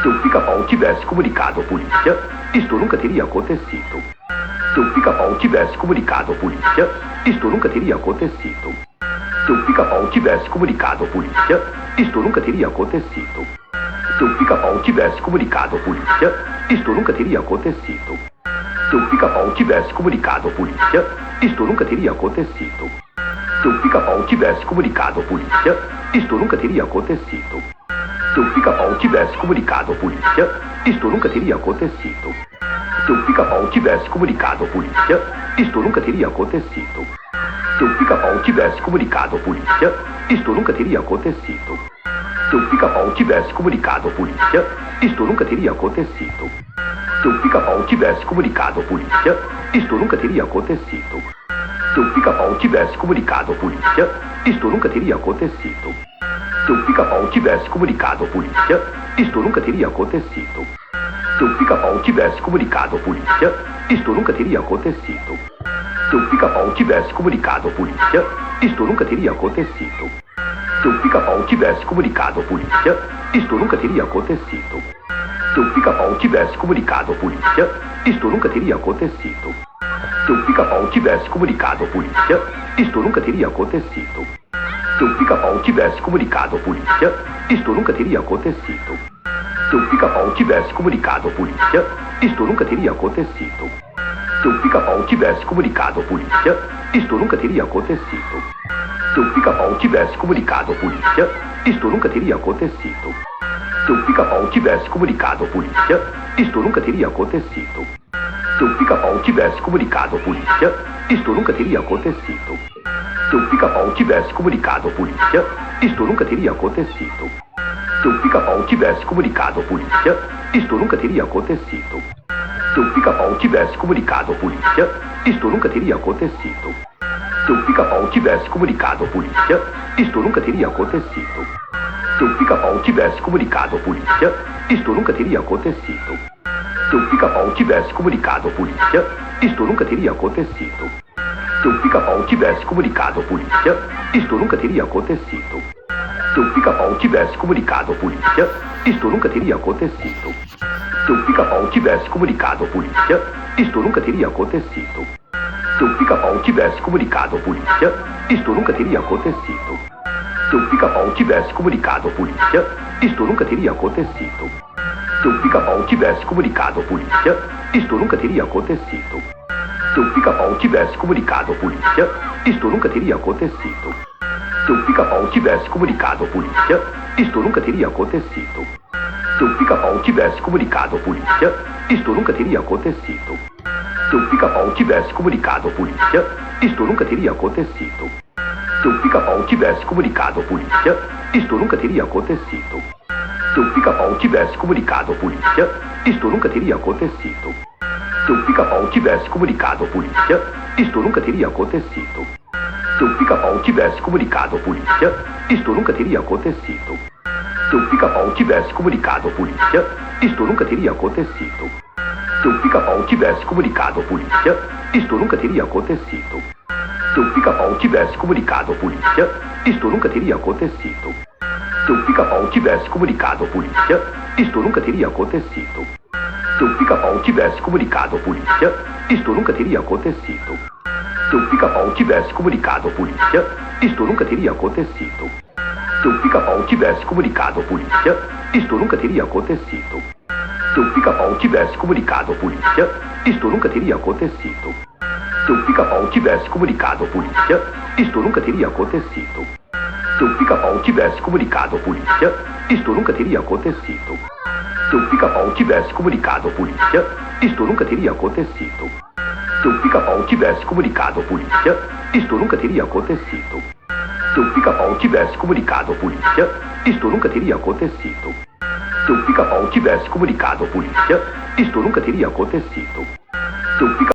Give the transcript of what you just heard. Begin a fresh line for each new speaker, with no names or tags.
Se o Pica-Pau tivesse comunicado à polícia, isto nunca teria acontecido. Se o Pica-Pau tivesse comunicado à polícia, isto nunca teria acontecido. Se o Pica-Pau tivesse comunicado à polícia, isto nunca teria acontecido. Se o Pica-Pau tivesse comunicado à polícia, isto nunca teria acontecido. Se o Pica-Pau tivesse comunicado à polícia, isto nunca teria acontecido. Se o Pica-Pau tivesse comunicado à polícia, isto nunca teria acontecido. Se o Pica-Pau tivesse comunicado à polícia, isto nunca teria acontecido. Se o Pica-Pau tivesse comunicado à polícia, isto nunca teria acontecido. Se o Pica-Pau tivesse comunicado à polícia, isto nunca teria acontecido. Se o Pica-Pau tivesse comunicado à polícia, isto nunca teria acontecido. Se o Pica-Pau tivesse comunicado à polícia, isto nunca teria acontecido. Se o Pica-Pau tivesse comunicado à polícia, isto nunca teria acontecido. Se o Pica-Pau tivesse comunicado à polícia, isto nunca teria acontecido. Se o Pica-Pau tivesse comunicado à polícia, isto nunca teria acontecido. Se o Pica-Pau tivesse comunicado à polícia, isto nunca teria acontecido. Se o Pica-Pau tivesse comunicado à polícia, isto nunca teria acontecido. Se o Pica-Pau tivesse comunicado à polícia, isto nunca teria acontecido. Se o Pica-Pau tivesse comunicado à polícia, isto nunca teria acontecido. Se o Pica-Pau tivesse comunicado à polícia, isto nunca teria acontecido. Se o Pica-Pau tivesse comunicado à polícia, isto nunca teria acontecido. Se o Pica-Pau tivesse comunicado à polícia, isto nunca teria acontecido. Se o Pica-Pau tivesse comunicado à polícia, isto nunca teria acontecido. Se o Pica-Pau tivesse comunicado à polícia, isto nunca teria acontecido. Se o Pica-Pau tivesse comunicado à polícia, isto nunca teria acontecido. Se o Pica-Pau tivesse comunicado à polícia, isto nunca teria acontecido. Se o Pica-Pau tivesse comunicado à polícia, isto nunca teria acontecido. Se o Pica-Pau tivesse comunicado à polícia, isto nunca teria acontecido. Se o Pica-Pau tivesse comunicado à polícia, isto nunca teria acontecido. Se o Pica-Pau tivesse comunicado à polícia, isto nunca teria acontecido. Se o Pica-Pau tivesse comunicado à polícia, isto nunca teria acontecido. Se o Pica-Pau tivesse comunicado à polícia, isto nunca teria acontecido. Se o Pica-Pau tivesse comunicado à polícia, isto nunca teria acontecido. Se o Pica-Pau tivesse comunicado à polícia, isto nunca teria acontecido. Se o Pica-Pau tivesse comunicado à polícia, isto nunca teria acontecido. Se o Pica-Pau tivesse comunicado à polícia, isto nunca teria acontecido. Se o Pica-Pau tivesse comunicado à polícia, isto nunca teria acontecido. Se o Pica-Pau tivesse comunicado à polícia, isto nunca teria acontecido. Se o Pica-Pau tivesse comunicado à polícia, isto nunca teria acontecido. Se o Pica-Pau tivesse comunicado à polícia, isto nunca teria acontecido. Se o Pica-Pau tivesse comunicado à polícia, isto nunca teria acontecido. Se o Pica-Pau tivesse comunicado à polícia, isto nunca teria acontecido. Se o Pica-Pau tivesse comunicado à polícia, isto nunca teria acontecido. Se o Pica-Pau tivesse comunicado à polícia, isto nunca teria acontecido. Se o Pica-Pau tivesse comunicado à polícia, isto nunca teria acontecido. Se o Pica-Pau tivesse comunicado à polícia, isto nunca teria acontecido. Se o Pica-Pau tivesse comunicado à polícia, isto nunca teria acontecido. Se o Pica-Pau tivesse comunicado à polícia, isto nunca teria acontecido. Se o Pica-Pau tivesse comunicado à polícia, isto nunca teria acontecido. Se o Pica-Pau tivesse comunicado à polícia, isto nunca teria acontecido. Se o Pica-Pau tivesse comunicado à polícia, isto nunca teria acontecido. Se o Pica-Pau tivesse comunicado à polícia, isto nunca teria acontecido. Se o Pica-Pau tivesse comunicado à polícia, isto nunca teria acontecido. Se o Pica-Pau tivesse comunicado à polícia, isto nunca teria acontecido. Se o Pica-Pau tivesse comunicado à polícia, isto nunca teria acontecido. Se o Pica-Pau tivesse comunicado à polícia, isto nunca teria acontecido. Se o Pica-Pau tivesse comunicado à polícia, isto nunca teria acontecido. Se o Pica-Pau tivesse comunicado à polícia, isto nunca teria acontecido. Se o Pica-Pau tivesse comunicado à polícia, isto nunca teria acontecido. Se o Pica